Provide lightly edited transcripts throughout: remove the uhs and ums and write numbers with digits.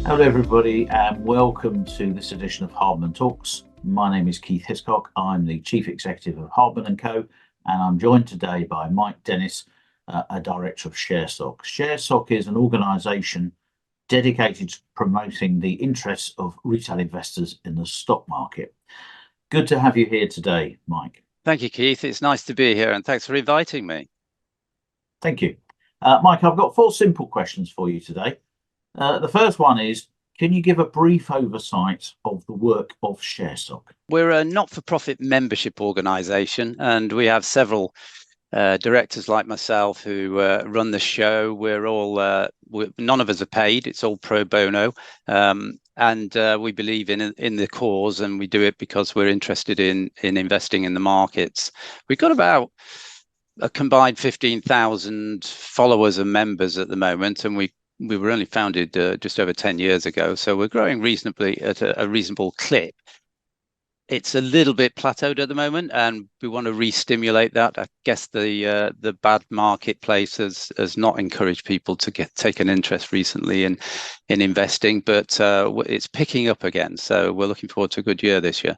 Hello, everybody, and welcome to this edition of Hardman Talks. My name is Keith Hiscock. I'm the Chief Executive of Hardman & Co, and I'm joined today by Mike Dennis, a Director of ShareSoc. ShareSoc is an organisation dedicated to promoting the interests of retail investors in the stock market. Good to have you here today, Mike. Thank you, Keith. It's nice to be here, and thanks for inviting me. Thank you. Mike, I've got 4 simple questions for you today. The first one is, can you give a brief oversight of the work of ShareSoc? We're a not-for-profit membership organisation, and we have several directors like myself who run the show. None of us are paid; it's all pro bono, and we believe in the cause, and we do it because we're interested in investing in the markets. We've got about a combined 15,000 followers and members at the moment, and we were only founded just over 10 years ago, so we're growing reasonably at a reasonable clip. It's a little bit plateaued at the moment, and we want to re-stimulate that. I guess the bad marketplace has not encouraged people to take an interest recently in investing, but it's picking up again. So we're looking forward to a good year this year.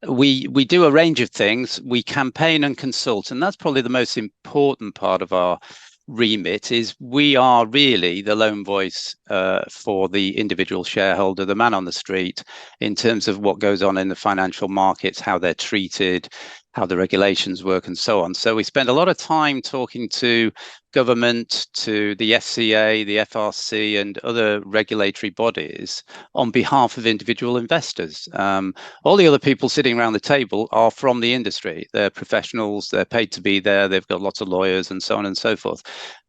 We do a range of things. We campaign and consult, and that's probably the most important part of our remit. Is we are really the lone voice for the individual shareholder, the man on the street, in terms of what goes on in the financial markets, how they're treated, how the regulations work, and so on. So we spend a lot of time talking to government, to the FCA, the FRC, and other regulatory bodies on behalf of individual investors. All the other people sitting around the table are from the industry. They're professionals, they're paid to be there, they've got lots of lawyers and so on and so forth.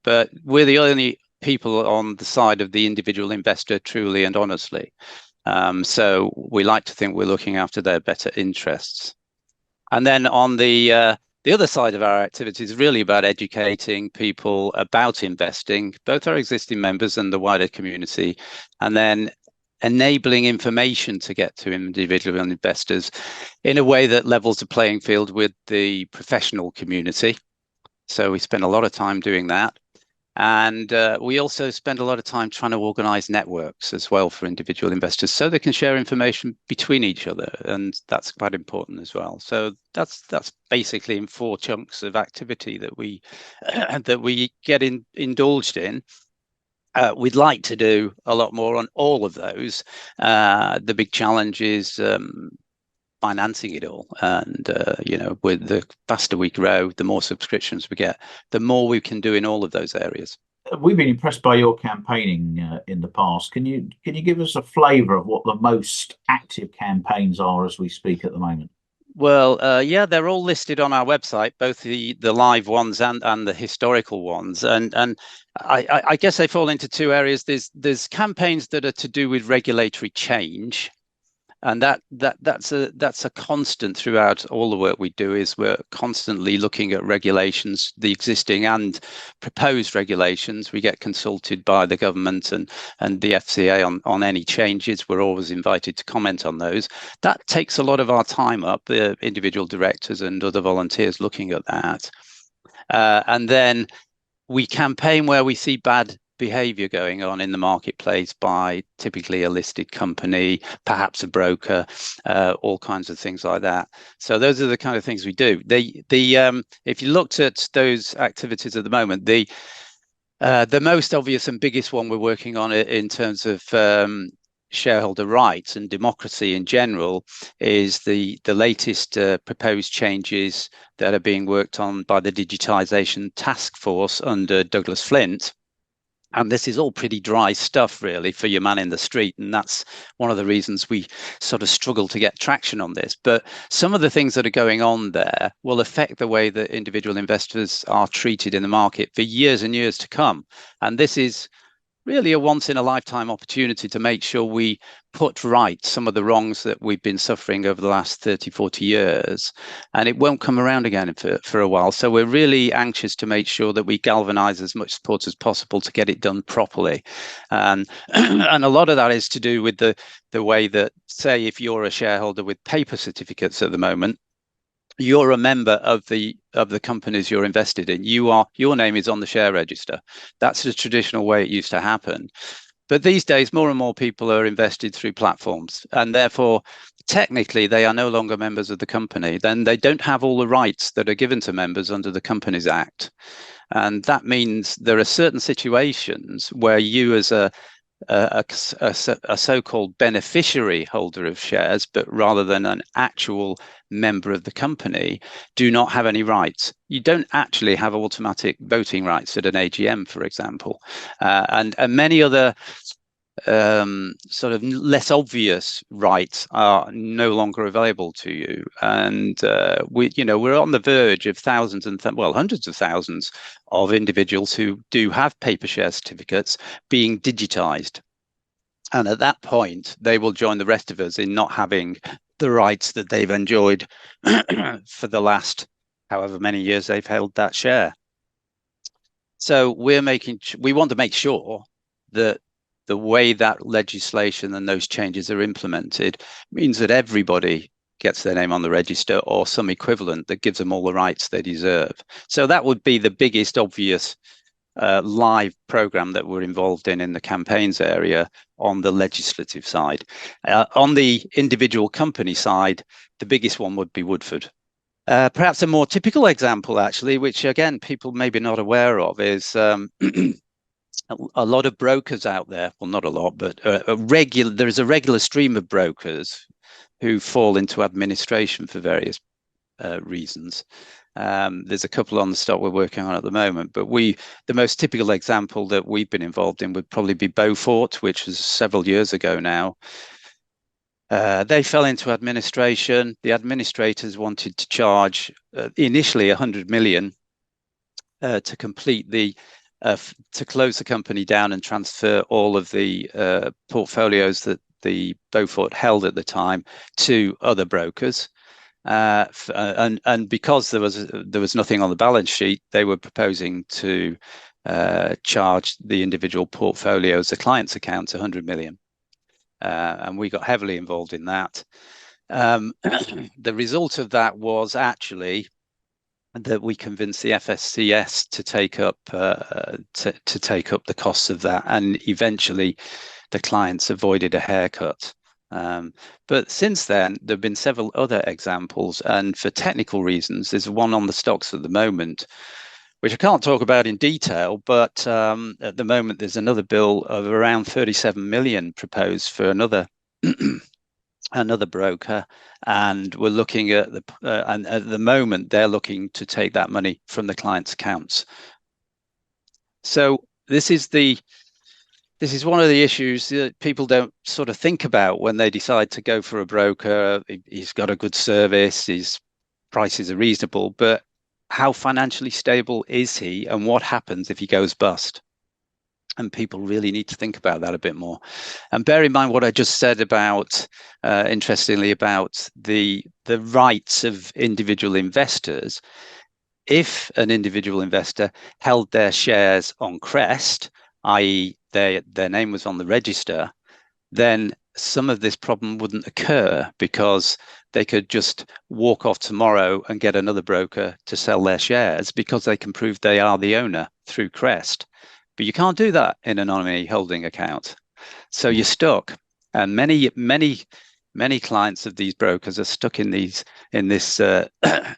But we're the only people on the side of the individual investor, truly and honestly. So we like to think we're looking after their better interests. And then on the other side of our activity is really about educating people about investing, both our existing members and the wider community, and then enabling information to get to individual investors in a way that levels the playing field with the professional community. So we spend a lot of time doing that. And we also spend a lot of time trying to organize networks as well for individual investors so they can share information between each other. And that's quite important as well. So that's basically in 4 chunks of activity that we get indulged in. We'd like to do a lot more on all of those. The big challenge is financing it all, and with the faster we grow, the more subscriptions we get, the more we can do in all of those areas. We've been impressed by your campaigning in the past. Can you give us a flavour of what the most active campaigns are as we speak at the moment? Well, yeah, they're all listed on our website, both the live ones and the historical ones, and I guess they fall into 2 areas. There's campaigns that are to do with regulatory change. And that's a constant throughout all the work we do. Is we're constantly looking at regulations, the existing and proposed regulations. We get consulted by the government and the FCA on any changes. We're always invited to comment on those. That takes a lot of our time up, the individual directors and other volunteers looking at that. And then we campaign where we see bad behavior going on in the marketplace by typically a listed company, perhaps a broker, all kinds of things like that. So those are the kind of things we do. If you looked at those activities at the moment, the most obvious and biggest one we're working on in terms of shareholder rights and democracy in general is the latest proposed changes that are being worked on by the Digitisation Task Force under Douglas Flint. And this is all pretty dry stuff, really, for your man in the street. And that's one of the reasons we sort of struggle to get traction on this. But some of the things that are going on there will affect the way that individual investors are treated in the market for years and years to come. And this is really a once-in-a-lifetime opportunity to make sure we put right some of the wrongs that we've been suffering over the last 30, 40 years. And it won't come around again for a while. So we're really anxious to make sure that we galvanize as much support as possible to get it done properly. And a lot of that is to do with the way that, say, if you're a shareholder with paper certificates at the moment, you're a member of the companies you're invested in. Your name is on the share register. That's the traditional way it used to happen. But these days, more and more people are invested through platforms, and therefore, technically, they are no longer members of the company. Then they don't have all the rights that are given to members under the Companies Act. And that means there are certain situations where you, as a so-called beneficiary holder of shares, but rather than an actual member of the company, do not have any rights. You don't actually have automatic voting rights at an AGM, for example, and many other sort of less obvious rights are no longer available to you. And we're on the verge of thousands and hundreds of thousands of individuals who do have paper share certificates being digitized. And at that point, they will join the rest of us in not having the rights that they've enjoyed for the last however many years they've held that share. So we want to make sure that the way that legislation and those changes are implemented means that everybody gets their name on the register or some equivalent that gives them all the rights they deserve. So that would be the biggest obvious live program that we're involved in the campaigns area on the legislative side. On the individual company side, the biggest one would be Woodford. Perhaps a more typical example, actually, which again people maybe not aware of, is a lot of brokers out there. Well, not a lot, but there is a regular stream of brokers who fall into administration for various reasons. There's a couple on the stock we're working on at the moment, but the most typical example that we've been involved in would probably be Beaufort, which was several years ago now. They fell into administration. The administrators wanted to charge initially 100 million to complete to close the company down and transfer all of the portfolios that the Beaufort held at the time to other brokers. And because there was nothing on the balance sheet, they were proposing to charge the individual portfolios, the clients' accounts, 100 million. And we got heavily involved in that. The result of that was actually that we convinced the FSCS to take up the costs of that, and eventually the clients avoided a haircut. But since then, there have been several other examples, and for technical reasons, there's one on the stocks at the moment, which I can't talk about in detail, but at the moment there's another bill of around 37 million proposed for another broker, and we're looking at and at the moment they're looking to take that money from the client's accounts. So this is one of the issues that people don't sort of think about when they decide to go for a broker. He's got a good service, his prices are reasonable, but how financially stable is he, and what happens if he goes bust? And people really need to think about that a bit more. And bear in mind what I just said about, interestingly, about the rights of individual investors. If an individual investor held their shares on Crest, i.e. their name was on the register, then some of this problem wouldn't occur, because they could just walk off tomorrow and get another broker to sell their shares, because they can prove they are the owner through Crest. But you can't do that in a nominee holding account. So you're stuck. And many clients of these brokers are stuck in this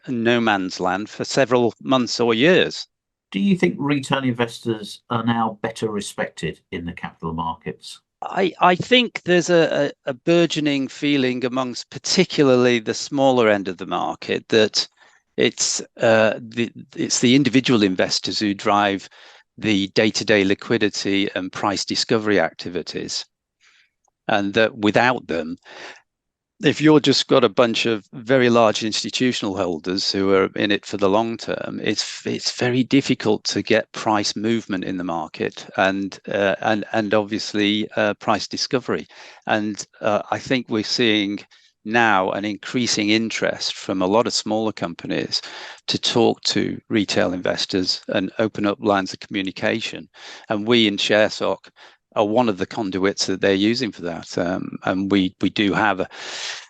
no man's land for several months or years. Do you think retail investors are now better respected in the capital markets? I think there's a burgeoning feeling amongst particularly the smaller end of the market that it's the individual investors who drive the day-to-day liquidity and price discovery activities, and that without them, if you're just got a bunch of very large institutional holders who are in it for the long term, it's very difficult to get price movement in the market and obviously price discovery. And I think we're seeing now an increasing interest from a lot of smaller companies to talk to retail investors and open up lines of communication. And we in ShareSoc are one of the conduits that they're using for that. And we do have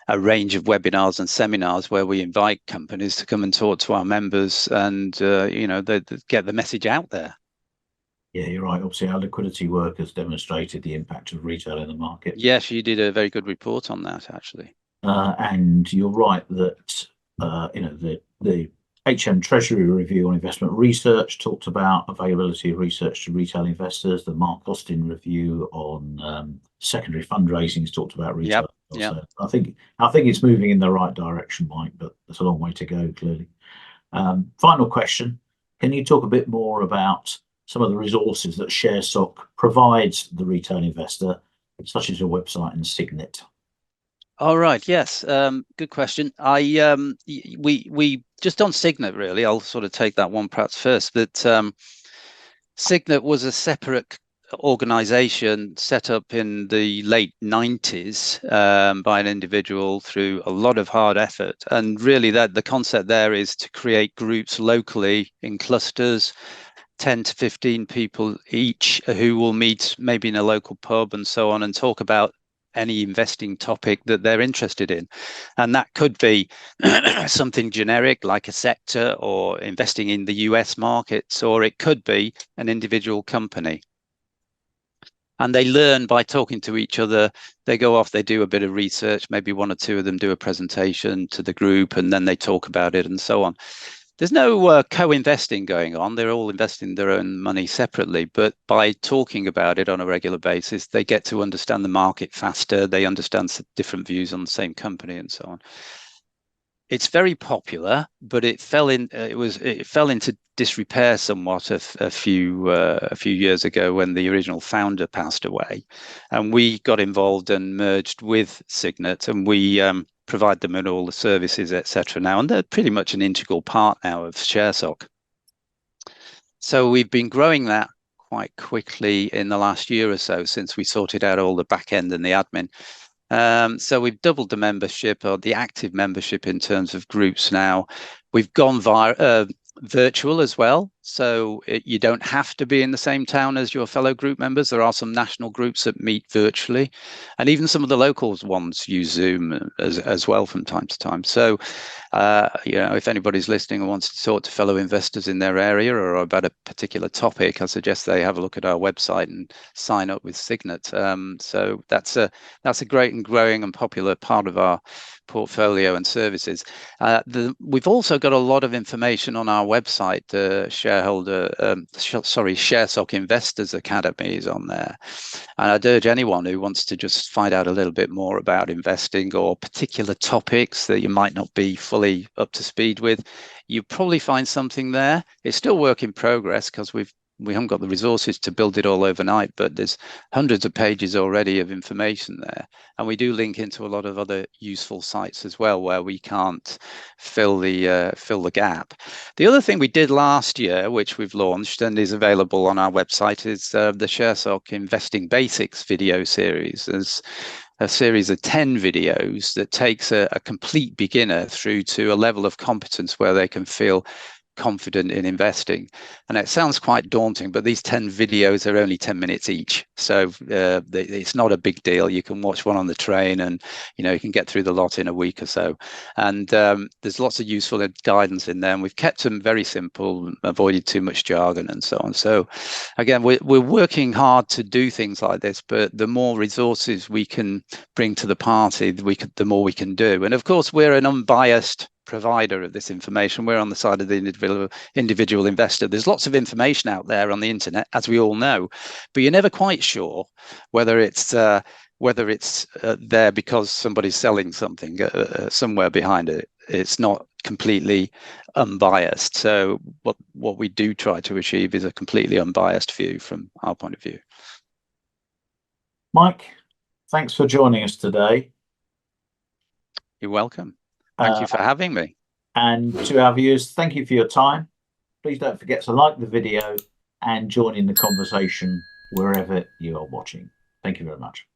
a range of webinars and seminars where we invite companies to come and talk to our members and, they get the message out there. Yeah, you're right. Obviously, our liquidity work has demonstrated the impact of retail in the market. Yes, you did a very good report on that, actually. And you're right that the HM Treasury Review on Investment Research talked about availability of research to retail investors. The Mark Austin Review on secondary fundraisings talked about Yep. retail. Yep. So I think it's moving in the right direction, Mike, but there's a long way to go, clearly. Final question: can you talk a bit more about some of the resources that ShareSoc provides the retail investor, such as your website and Signet? All right. Yes. Good question. We just on Signet, really. I'll sort of take that one perhaps first. That Signet was a separate organization set up in the late 90s by an individual through a lot of hard effort. And really that the concept there is to create groups locally in clusters, 10 to 15 people each, who will meet maybe in a local pub and so on and talk about any investing topic that they're interested in. And that could be something generic like a sector or investing in the US markets, or it could be an individual company. And they learn by talking to each other. They go off, they do a bit of research, maybe one or two of them do a presentation to the group, and then they talk about it and so on. There's no co-investing going on. They're all investing their own money separately, but by talking about it on a regular basis, they get to understand the market faster. They understand different views on the same company and so on. It's very popular, but it fell into disrepair somewhat a few years ago when the original founder passed away, and we got involved and merged with Signet, and we provide them with all the services, etc. now, and they're pretty much an integral part now of ShareSoc. So we've been growing that quite quickly in the last year or so since we sorted out all the back end and the admin. So we've doubled the membership, or the active membership, in terms of groups now. We've gone via virtual as well. So you don't have to be in the same town as your fellow group members. There are some national groups that meet virtually, and even some of the local ones use Zoom as well from time to time. So, if anybody's listening and wants to talk to fellow investors in their area or about a particular topic, I suggest they have a look at our website and sign up with Signet. So that's a great and growing and popular part of our portfolio and services. We've also got a lot of information on our website. ShareSoc Investors Academy is on there, and I'd urge anyone who wants to just find out a little bit more about investing or particular topics that you might not be fully up to speed with, you probably find something there. It's still work in progress because we haven't got the resources to build it all overnight, but there's hundreds of pages already of information there. And we do link into a lot of other useful sites as well where we can't fill the gap. The other thing we did last year, which we've launched and is available on our website, is the ShareSoc Investing Basics video series. There's a series of 10 videos that takes a complete beginner through to a level of competence where they can feel confident in investing. And it sounds quite daunting, but these 10 videos are only 10 minutes each, so it's not a big deal. You can watch one on the train, and you can get through the lot in a week or so. And there's lots of useful guidance in there, and we've kept them very simple, avoided too much jargon and so on. So again, we're working hard to do things like this, but the more resources we can bring to the party, the more we can do. And of course, we're an unbiased provider of this information. We're on the side of the individual investor. There's lots of information out there on the internet, as we all know, but you're never quite sure whether it's there because somebody's selling something somewhere behind it. It's not completely unbiased. So what we do try to achieve is a completely unbiased view from our point of view. Mike, thanks for joining us today. You're welcome. Thank you for having me. And to our viewers, thank you for your time. Please don't forget to like the video and join in the conversation wherever you are watching. Thank you very much.